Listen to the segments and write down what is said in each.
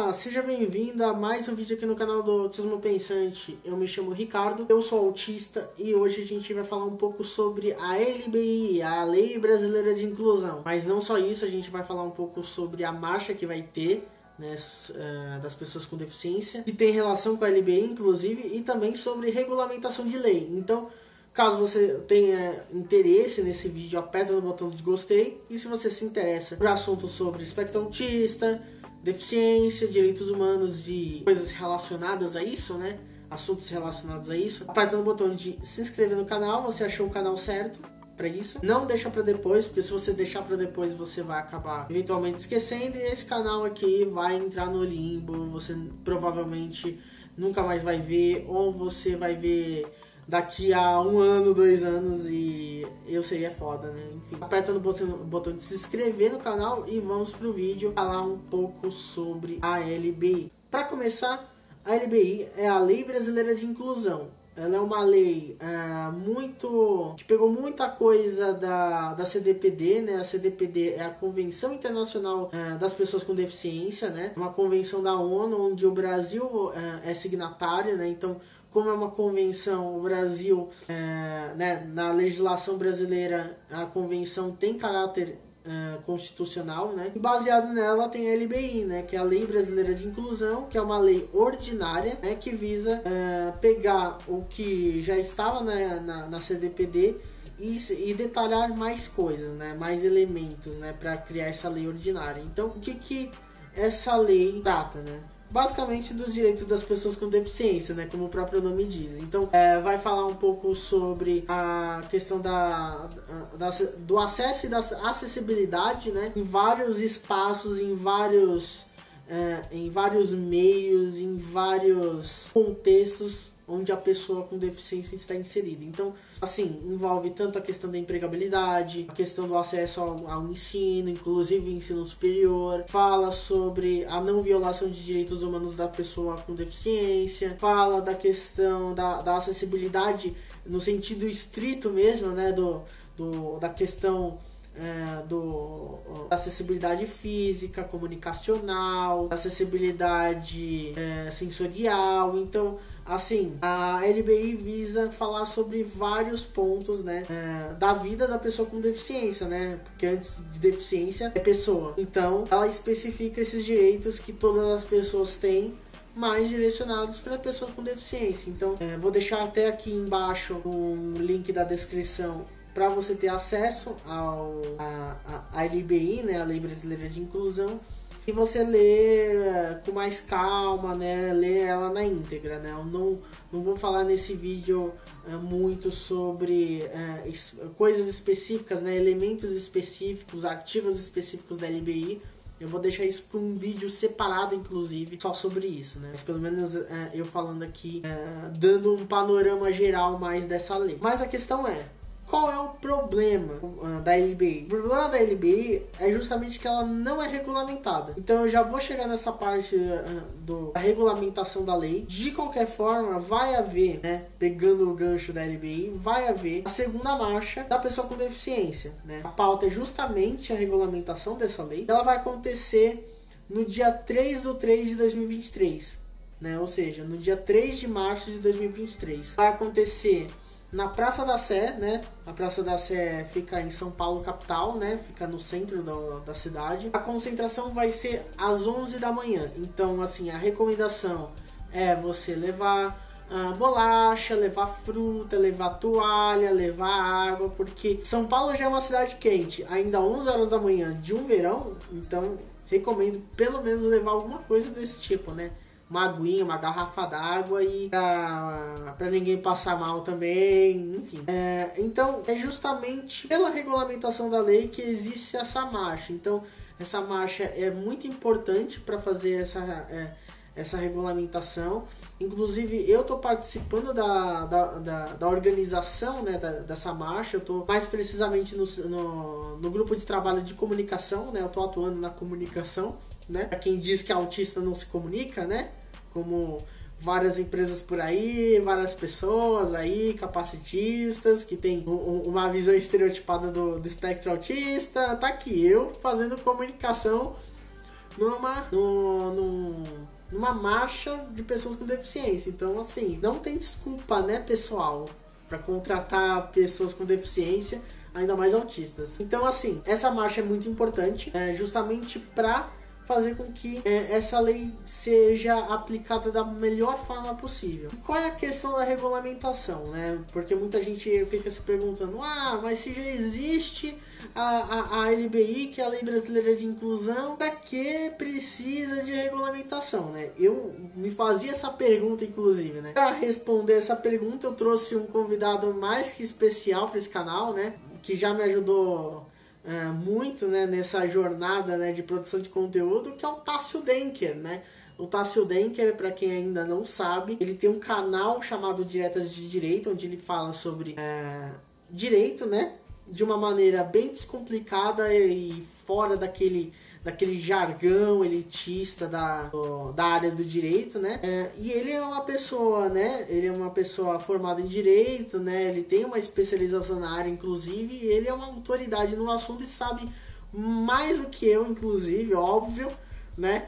Olá, seja bem-vindo a mais um vídeo aqui no canal do Autismo Pensante. Eu me chamo Ricardo, eu sou autista e hoje a gente vai falar um pouco sobre a LBI, a Lei Brasileira de Inclusão. Mas não só isso, a gente vai falar um pouco sobre a marcha que vai ter, né, das pessoas com deficiência, que tem relação com a LBI, inclusive, e também sobre regulamentação de lei. Então, caso você tenha interesse nesse vídeo, aperta no botão de gostei. E se você se interessa por assuntos sobre espectro autista, deficiência, direitos humanos e coisas relacionadas a isso, né? Assuntos relacionados a isso, aperta no botão de se inscrever no canal. Você achou o canal certo para isso. Não deixa para depois, porque se você deixar para depois você vai acabar eventualmente esquecendo. E esse canal aqui vai entrar no limbo. Você provavelmente nunca mais vai ver, ou você vai ver daqui a 1 ano, 2 anos, e eu sei, é foda, né? Enfim, aperta no botão de se inscrever no canal e vamos pro vídeo falar um pouco sobre a LBI. Para começar, a LBI é a Lei Brasileira de Inclusão. Ela é uma lei que pegou muita coisa da CDPD, né? A CDPD é a Convenção Internacional das Pessoas com Deficiência, né? Uma convenção da ONU onde o Brasil é signatário, né? Então, como é uma convenção, o Brasil, né, na legislação brasileira, a convenção tem caráter constitucional, né? E baseado nela tem a LBI, né, que é a Lei Brasileira de Inclusão, que é uma lei ordinária, né, que visa pegar o que já estava na CDPD e detalhar mais coisas, né, mais elementos, né, para criar essa lei ordinária. Então, o que essa lei trata, né? Basicamente dos direitos das pessoas com deficiência, né, como o próprio nome diz. Então, vai falar um pouco sobre a questão do acesso e da acessibilidade, né, em vários espaços, em vários meios, em vários contextos onde a pessoa com deficiência está inserida. Então, assim, envolve tanto a questão da empregabilidade, a questão do acesso ao ensino, inclusive ensino superior, fala sobre a não violação de direitos humanos da pessoa com deficiência, fala da questão da acessibilidade no sentido estrito mesmo, né, da questão da acessibilidade física, comunicacional, acessibilidade sensorial. Então, assim, a LBI visa falar sobre vários pontos, né, da vida da pessoa com deficiência, né, porque antes de deficiência é pessoa. Então, ela especifica esses direitos que todas as pessoas têm, mais direcionados para a pessoa com deficiência. Então, vou deixar até aqui embaixo um link da descrição para você ter acesso à LBI, né, a Lei Brasileira de Inclusão, e você ler com mais calma, né, ler ela na íntegra, né. Eu não vou falar nesse vídeo muito sobre coisas específicas, né, elementos específicos, artigos específicos da LBI. Eu vou deixar isso para um vídeo separado, inclusive, só sobre isso, né? Mas pelo menos eu falando aqui, dando um panorama geral mais dessa lei. Mas a questão é, qual é o problema da LBI? O problema da LBI é justamente que ela não é regulamentada. Então eu já vou chegar nessa parte da regulamentação da lei. De qualquer forma, vai haver, né, pegando o gancho da LBI, vai haver a segunda marcha da pessoa com deficiência, né? A pauta é justamente a regulamentação dessa lei. Ela vai acontecer no dia 3/3 de 2023, né? Ou seja, no dia 3 de março de 2023. Vai acontecer na Praça da Sé, né? A Praça da Sé fica em São Paulo, capital, né? Fica no centro da cidade. A concentração vai ser às 11 da manhã. Então, assim, a recomendação é você levar bolacha, levar fruta, levar toalha, levar água, porque São Paulo já é uma cidade quente, ainda 11 horas da manhã de um verão. Então, recomendo pelo menos levar alguma coisa desse tipo, né? Uma aguinha, uma garrafa d'água, e pra ninguém passar mal também, enfim. Então, é justamente pela regulamentação da lei que existe essa marcha. Então, essa marcha é muito importante para fazer essa regulamentação. Inclusive, eu estou participando da organização, né, dessa marcha. Eu estou mais precisamente no grupo de trabalho de comunicação, né? Eu estou atuando na comunicação, né? Pra quem diz que autista não se comunica, né? Como várias empresas por aí, várias pessoas aí, capacitistas, que tem uma visão estereotipada do espectro autista. Tá aqui, eu fazendo comunicação numa marcha de pessoas com deficiência. Então, assim, não tem desculpa, né, pessoal, para contratar pessoas com deficiência, ainda mais autistas. Então, assim, essa marcha é muito importante, justamente para fazer com que essa lei seja aplicada da melhor forma possível. E qual é a questão da regulamentação, né? Porque muita gente fica se perguntando, mas se já existe a LBI, que é a Lei Brasileira de Inclusão, para que precisa de regulamentação, né? Eu me fazia essa pergunta, inclusive, né? Para responder essa pergunta, eu trouxe um convidado mais que especial para esse canal, né? Que já me ajudou muito, né, nessa jornada, né, de produção de conteúdo, que é o Tássio Denker, né? O Tássio Denker, para quem ainda não sabe, ele tem um canal chamado Diretas de Direito, onde ele fala sobre direito, né, de uma maneira bem descomplicada e fora daquele jargão elitista da área do direito, né? E ele é uma pessoa, né? Ele é uma pessoa formada em direito, né? Ele tem uma especialização na área, inclusive, e ele é uma autoridade no assunto e sabe mais do que eu, inclusive, óbvio, né?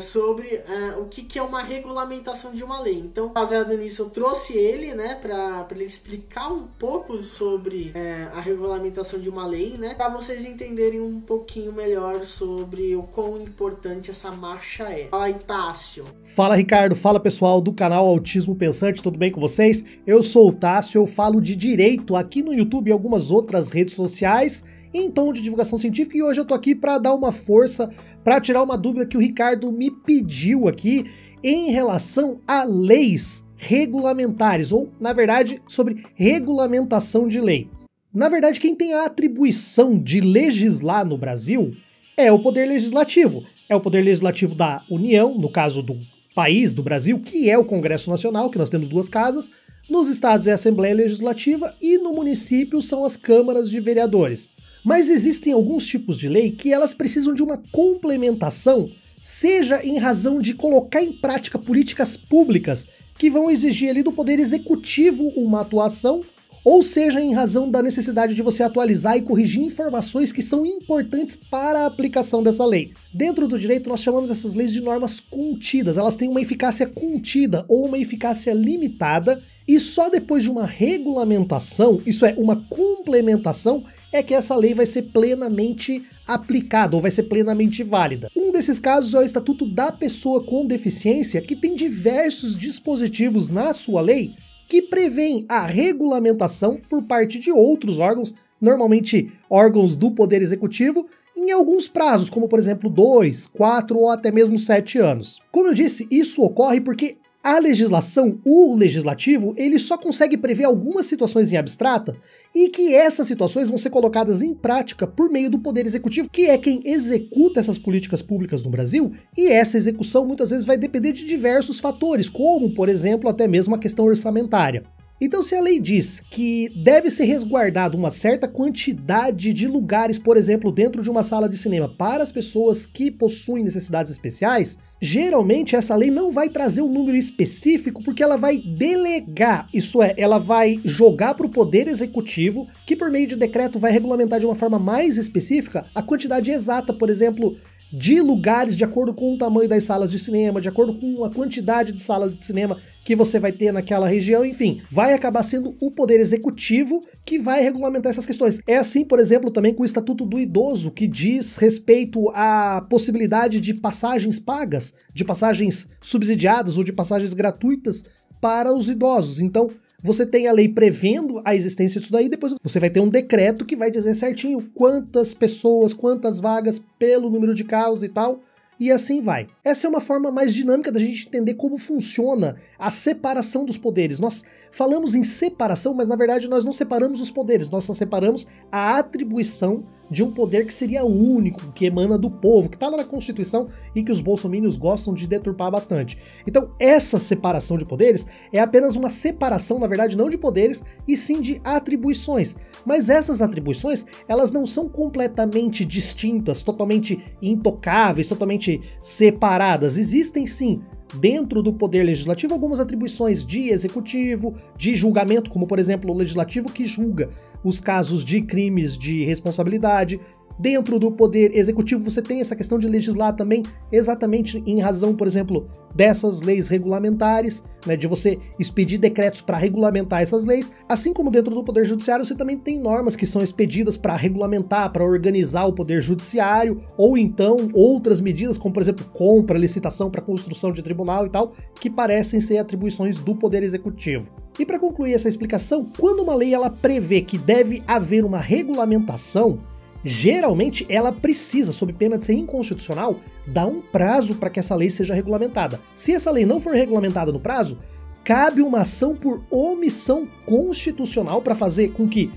Sobre o que é uma regulamentação de uma lei. Então, baseado nisso, eu trouxe ele, né, para ele explicar um pouco sobre a regulamentação de uma lei, né, para vocês entenderem um pouquinho melhor sobre o quão importante essa marcha é. Fala aí, Tássio. Fala, Ricardo. Fala, pessoal do canal Autismo Pensante, tudo bem com vocês? Eu sou o Tássio, eu falo de direito aqui no YouTube e algumas outras redes sociais em tom de divulgação científica, e hoje eu tô aqui para dar uma força, para tirar uma dúvida que o Ricardo me pediu aqui em relação a leis regulamentares, ou, na verdade, sobre regulamentação de lei. Na verdade, quem tem a atribuição de legislar no Brasil é o Poder Legislativo. É o Poder Legislativo da União, no caso do país, do Brasil, que é o Congresso Nacional, que nós temos duas casas. Nos estados é a Assembleia Legislativa e no município são as câmaras de vereadores. Mas existem alguns tipos de lei que elas precisam de uma complementação, seja em razão de colocar em prática políticas públicas que vão exigir ali do Poder Executivo uma atuação, ou seja em razão da necessidade de você atualizar e corrigir informações que são importantes para a aplicação dessa lei. Dentro do direito nós chamamos essas leis de normas contidas, elas têm uma eficácia contida ou uma eficácia limitada, e só depois de uma regulamentação, isso é, uma complementação, é que essa lei vai ser plenamente aplicada ou vai ser plenamente válida. Um desses casos é o Estatuto da Pessoa com Deficiência, que tem diversos dispositivos na sua lei que prevêem a regulamentação por parte de outros órgãos, normalmente órgãos do Poder Executivo, em alguns prazos, como por exemplo 2, 4 ou até mesmo 7 anos. Como eu disse, isso ocorre porque a legislação, o legislativo, ele só consegue prever algumas situações em abstrata e que essas situações vão ser colocadas em prática por meio do Poder Executivo, que é quem executa essas políticas públicas no Brasil, e essa execução muitas vezes vai depender de diversos fatores, como, por exemplo, até mesmo a questão orçamentária. Então, se a lei diz que deve ser resguardado uma certa quantidade de lugares, por exemplo, dentro de uma sala de cinema para as pessoas que possuem necessidades especiais, geralmente essa lei não vai trazer um número específico porque ela vai delegar, isso é, ela vai jogar para o Poder Executivo, que por meio de decreto vai regulamentar de uma forma mais específica a quantidade exata, por exemplo, de lugares de acordo com o tamanho das salas de cinema, de acordo com a quantidade de salas de cinema que você vai ter naquela região, enfim, vai acabar sendo o Poder Executivo que vai regulamentar essas questões. É assim, por exemplo, também com o Estatuto do Idoso, que diz respeito à possibilidade de passagens pagas, de passagens subsidiadas ou de passagens gratuitas para os idosos. Então, você tem a lei prevendo a existência disso daí, depois você vai ter um decreto que vai dizer certinho quantas pessoas, quantas vagas pelo número de carros e tal, e assim vai. Essa é uma forma mais dinâmica da gente entender como funciona a separação dos poderes. Nós falamos em separação, mas na verdade nós não separamos os poderes, nós só separamos a atribuição de um poder que seria único, que emana do povo, que está lá na Constituição e que os bolsominions gostam de deturpar bastante. Então essa separação de poderes é apenas uma separação, na verdade, não de poderes, e sim de atribuições. Mas essas atribuições, elas não são completamente distintas, totalmente intocáveis, totalmente separadas. Existem sim, dentro do Poder Legislativo, algumas atribuições de executivo, de julgamento, como por exemplo o legislativo que julga os casos de crimes de responsabilidade, dentro do poder executivo você tem essa questão de legislar também exatamente em razão, por exemplo, dessas leis regulamentares, né, de você expedir decretos para regulamentar essas leis, assim como dentro do poder judiciário você também tem normas que são expedidas para regulamentar, para organizar o poder judiciário, ou então outras medidas, como por exemplo compra, licitação para construção de tribunal e tal, que parecem ser atribuições do poder executivo. E para concluir essa explicação, quando uma lei ela prevê que deve haver uma regulamentação, geralmente ela precisa, sob pena de ser inconstitucional, dar um prazo para que essa lei seja regulamentada. Se essa lei não for regulamentada no prazo, cabe uma ação por omissão constitucional para fazer com que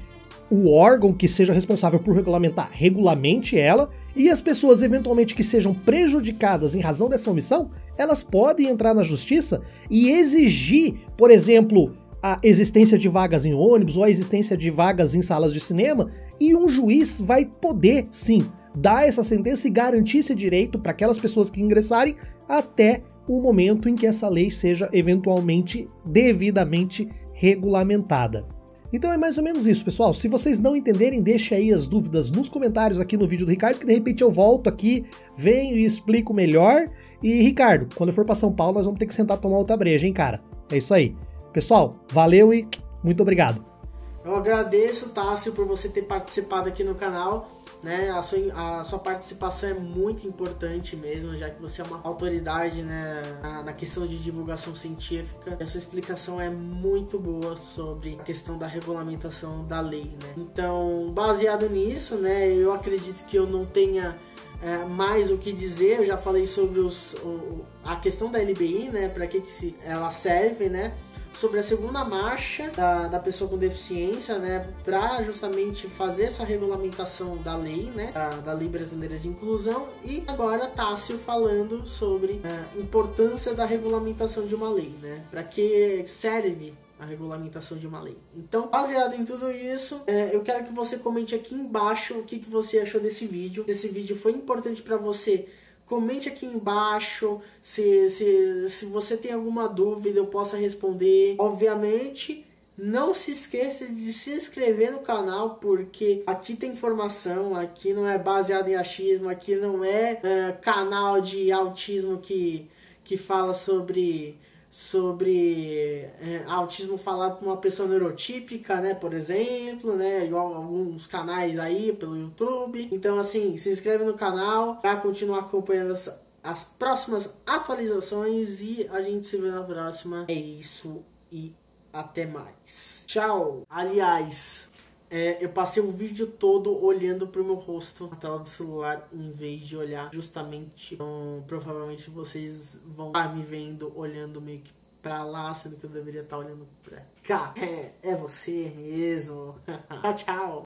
o órgão que seja responsável por regulamentar regulamente ela, e as pessoas eventualmente que sejam prejudicadas em razão dessa omissão, elas podem entrar na justiça e exigir, por exemplo, a existência de vagas em ônibus ou a existência de vagas em salas de cinema, e um juiz vai poder, sim, dar essa sentença e garantir esse direito para aquelas pessoas que ingressarem até o momento em que essa lei seja eventualmente devidamente regulamentada. Então é mais ou menos isso, pessoal. Se vocês não entenderem, deixe aí as dúvidas nos comentários aqui no vídeo do Ricardo, que de repente eu volto aqui, venho e explico melhor. E Ricardo, quando eu for para São Paulo, nós vamos ter que sentar e tomar outra breja, hein, cara? É isso aí. Pessoal, valeu e muito obrigado. Eu agradeço, Tássio, por você ter participado aqui no canal, né? A sua participação é muito importante mesmo, já que você é uma autoridade, né, na questão de divulgação científica. A sua explicação é muito boa sobre a questão da regulamentação da lei, né? Então, baseado nisso, né, eu acredito que eu não tenha mais o que dizer. Eu já falei sobre a questão da LBI, né, para que ela serve, né? Sobre a segunda marcha da pessoa com deficiência, né, para justamente fazer essa regulamentação da lei, né, da Lei Brasileira de Inclusão, e agora Tássio falando sobre a importância da regulamentação de uma lei, né, para que serve a regulamentação de uma lei. Então, baseado em tudo isso, eu quero que você comente aqui embaixo o que você achou desse vídeo. Se esse vídeo foi importante para você, comente aqui embaixo. Se você tem alguma dúvida, eu possa responder. Obviamente, não se esqueça de se inscrever no canal, porque aqui tem informação, aqui não é baseado em achismo, aqui não é canal de autismo que fala sobre autismo falado por uma pessoa neurotípica, né, por exemplo, né, igual alguns canais aí pelo YouTube. Então, assim, se inscreve no canal para continuar acompanhando as próximas atualizações, e a gente se vê na próxima. É isso e até mais. Tchau! Aliás, eu passei o vídeo todo olhando pro meu rosto na tela do celular, em vez de olhar justamente. Então, provavelmente vocês vão estar me vendo olhando meio que pra lá, sendo que eu deveria estar olhando pra cá. É você mesmo. Tchau, tchau.